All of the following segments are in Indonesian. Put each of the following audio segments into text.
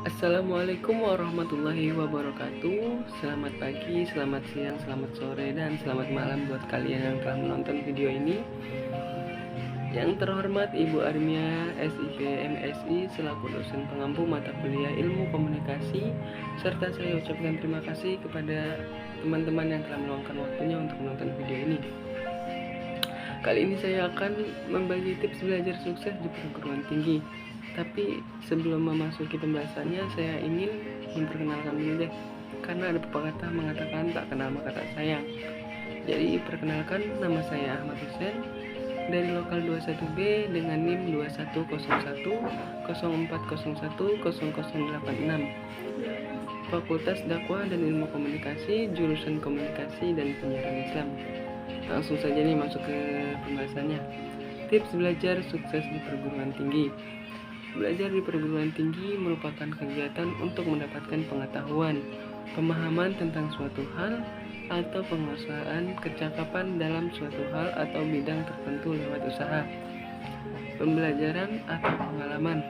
Assalamualaikum warahmatullahi wabarakatuh. Selamat pagi, selamat siang, selamat sore, dan selamat malam buat kalian yang telah menonton video ini. Yang terhormat Ibu Armia SIP MSI selaku dosen pengampu mata kuliah Ilmu Komunikasi, serta saya ucapkan terima kasih kepada teman-teman yang telah meluangkan waktunya untuk menonton video ini. Kali ini saya akan membagi tips belajar sukses di perguruan tinggi. Tapi sebelum memasuki pembahasannya, saya ingin memperkenalkan dulu deh. Karena ada pepatah mengatakan tak kenal maka tak sayang. Jadi perkenalkan, nama saya Ahmad Hussein dari lokal 21B dengan NIM 210104010086. Fakultas Dakwah dan Ilmu Komunikasi, jurusan Komunikasi dan Penyiaran Islam. Langsung saja nih masuk ke pembahasannya. Tips belajar sukses di perguruan tinggi. Belajar di perguruan tinggi merupakan kegiatan untuk mendapatkan pengetahuan, pemahaman tentang suatu hal, atau penguasaan kecakapan dalam suatu hal atau bidang tertentu lewat usaha, pembelajaran, atau pengalaman.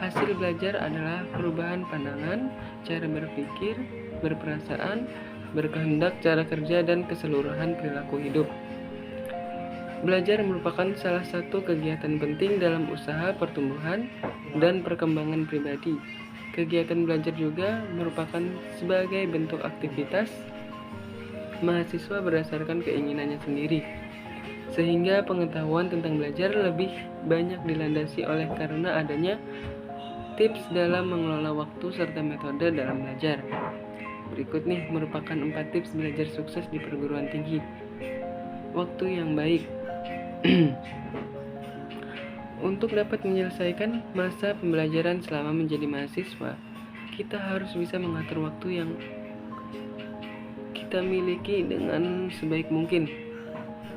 Hasil belajar adalah perubahan pandangan, cara berpikir, berperasaan, berkehendak, cara kerja, dan keseluruhan perilaku hidup. Belajar merupakan salah satu kegiatan penting dalam usaha pertumbuhan dan perkembangan pribadi. Kegiatan belajar juga merupakan sebagai bentuk aktivitas mahasiswa berdasarkan keinginannya sendiri, sehingga pengetahuan tentang belajar lebih banyak dilandasi oleh karena adanya tips dalam mengelola waktu serta metode dalam belajar. Berikut nih merupakan 4 tips belajar sukses di perguruan tinggi. Waktu yang baik. Untuk dapat menyelesaikan masa pembelajaran selama menjadi mahasiswa, kita harus bisa mengatur waktu yang kita miliki dengan sebaik mungkin.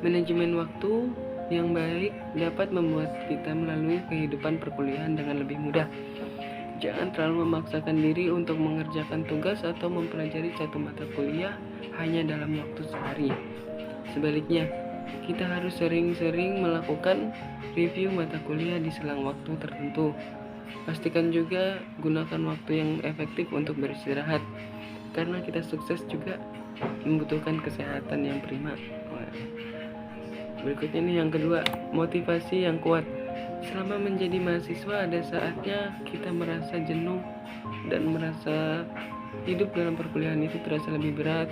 Manajemen waktu yang baik dapat membuat kita melalui kehidupan perkuliahan dengan lebih mudah. Jangan terlalu memaksakan diri untuk mengerjakan tugas atau mempelajari satu mata kuliah hanya dalam waktu sehari. Sebaliknya, kita harus sering-sering melakukan review mata kuliah di selang waktu tertentu. Pastikan juga gunakan waktu yang efektif untuk beristirahat, karena kita sukses juga membutuhkan kesehatan yang prima. Berikutnya nih yang kedua, motivasi yang kuat. Selama menjadi mahasiswa ada saatnya kita merasa jenuh dan merasa hidup dalam perkuliahan itu terasa lebih berat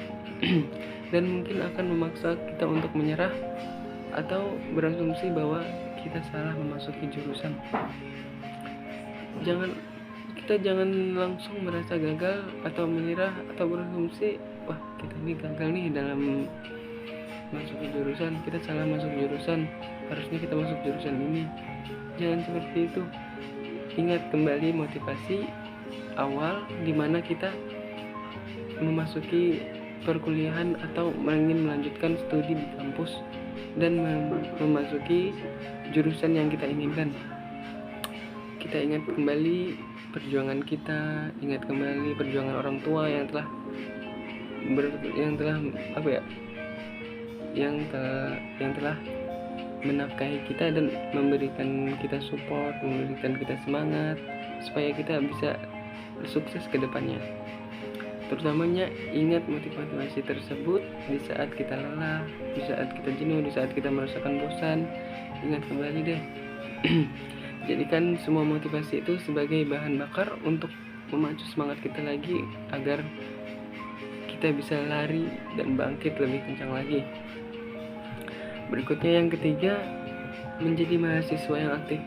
dan mungkin akan memaksa kita untuk menyerah atau berasumsi bahwa kita salah memasuki jurusan. Kita jangan langsung merasa gagal atau menyerah atau berasumsi wah kita ini gagal nih dalam masuk jurusan, kita salah masuk jurusan, harusnya kita masuk jurusan ini. Jangan seperti itu. Ingat kembali motivasi awal di mana kita memasuki perkuliahan atau ingin melanjutkan studi di kampus dan memasuki jurusan yang kita inginkan. Kita ingat kembali perjuangan kita, ingat kembali perjuangan orang tua yang telah menafkahi kita dan memberikan kita support, memberikan kita semangat supaya kita bisa sukses ke depannya. Terutamanya ingat motivasi tersebut di saat kita lelah, di saat kita jenuh, di saat kita merasakan bosan. Ingat kembali deh. Jadikan semua motivasi itu sebagai bahan bakar untuk memacu semangat kita lagi agar kita bisa lari dan bangkit lebih kencang lagi. Berikutnya yang ketiga, menjadi mahasiswa yang aktif.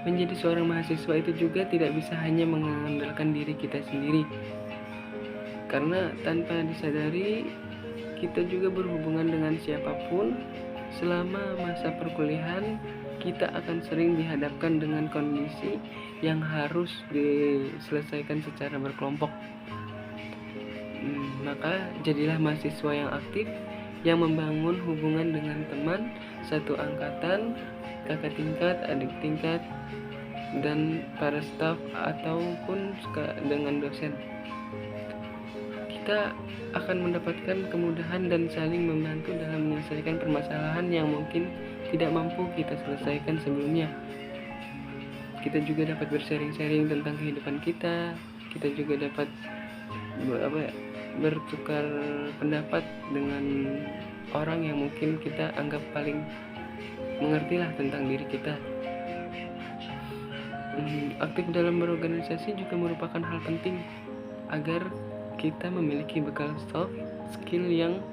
Menjadi seorang mahasiswa itu juga tidak bisa hanya mengandalkan diri kita sendiri. Karena tanpa disadari, kita juga berhubungan dengan siapapun. Selama masa perkuliahan, kita akan sering dihadapkan dengan kondisi yang harus diselesaikan secara berkelompok. Maka jadilah mahasiswa yang aktif, yang membangun hubungan dengan teman satu angkatan, kakak tingkat, adik tingkat, dan para staf ataupun dengan dosen. Kita akan mendapatkan kemudahan dan saling membantu dalam menyelesaikan permasalahan yang mungkin tidak mampu kita selesaikan sebelumnya. kita juga dapat bersharing-sharing tentang kehidupan kita. Kita juga dapat bertukar pendapat dengan orang yang mungkin kita anggap paling mengerti lah tentang diri kita. Aktif dalam berorganisasi juga merupakan hal penting agar kita memiliki bekal soft skill yang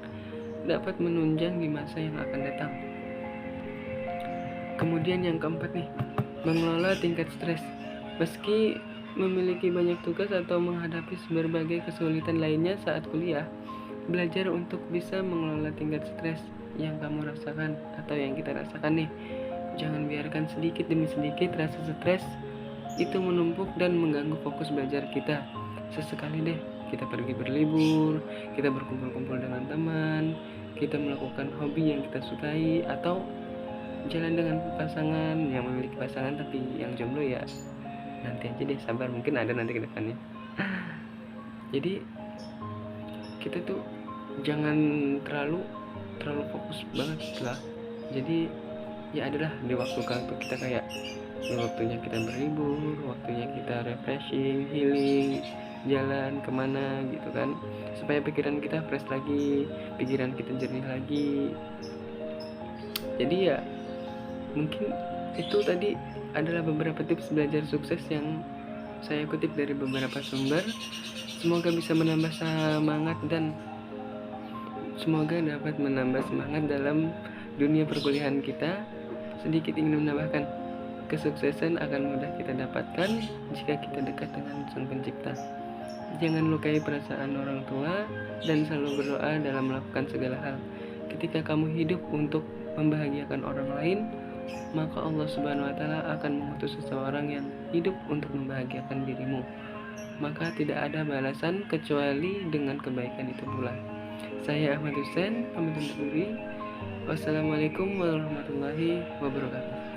dapat menunjang di masa yang akan datang. Kemudian yang keempat nih, mengelola tingkat stres. Meski memiliki banyak tugas atau menghadapi berbagai kesulitan lainnya saat kuliah, belajar untuk bisa mengelola tingkat stres yang kamu rasakan atau yang kita rasakan nih. Jangan biarkan sedikit demi sedikit rasa stres itu menumpuk dan mengganggu fokus belajar kita. Sesekali deh kita pergi berlibur, kita berkumpul-kumpul dengan teman, kita melakukan hobi yang kita sukai, atau jalan dengan pasangan yang memiliki pasangan tapi yang jomblo ya nanti aja deh, sabar, mungkin ada nanti ke depannya. Jadi kita tuh jangan terlalu fokus banget lah. Jadi ya adalah di waktu kita kayak waktunya kita berlibur, waktunya kita refreshing, healing, jalan kemana gitu kan, supaya pikiran kita fresh lagi, pikiran kita jernih lagi. Jadi ya mungkin itu tadi adalah beberapa tips belajar sukses yang saya kutip dari beberapa sumber. Semoga bisa menambah semangat dan semoga dapat menambah semangat dalam dunia perkuliahan kita. Sedikit ingin menambahkan, kesuksesan akan mudah kita dapatkan jika kita dekat dengan Sang Pencipta. Jangan lukai perasaan orang tua dan selalu berdoa dalam melakukan segala hal. Ketika kamu hidup untuk membahagiakan orang lain, maka Allah Subhanahu wa Ta'ala akan mengutus seseorang yang hidup untuk membahagiakan dirimu. Maka tidak ada balasan kecuali dengan kebaikan itu pula. Saya Ahmad Hussein, pamit undur diri. Wassalamualaikum warahmatullahi wabarakatuh.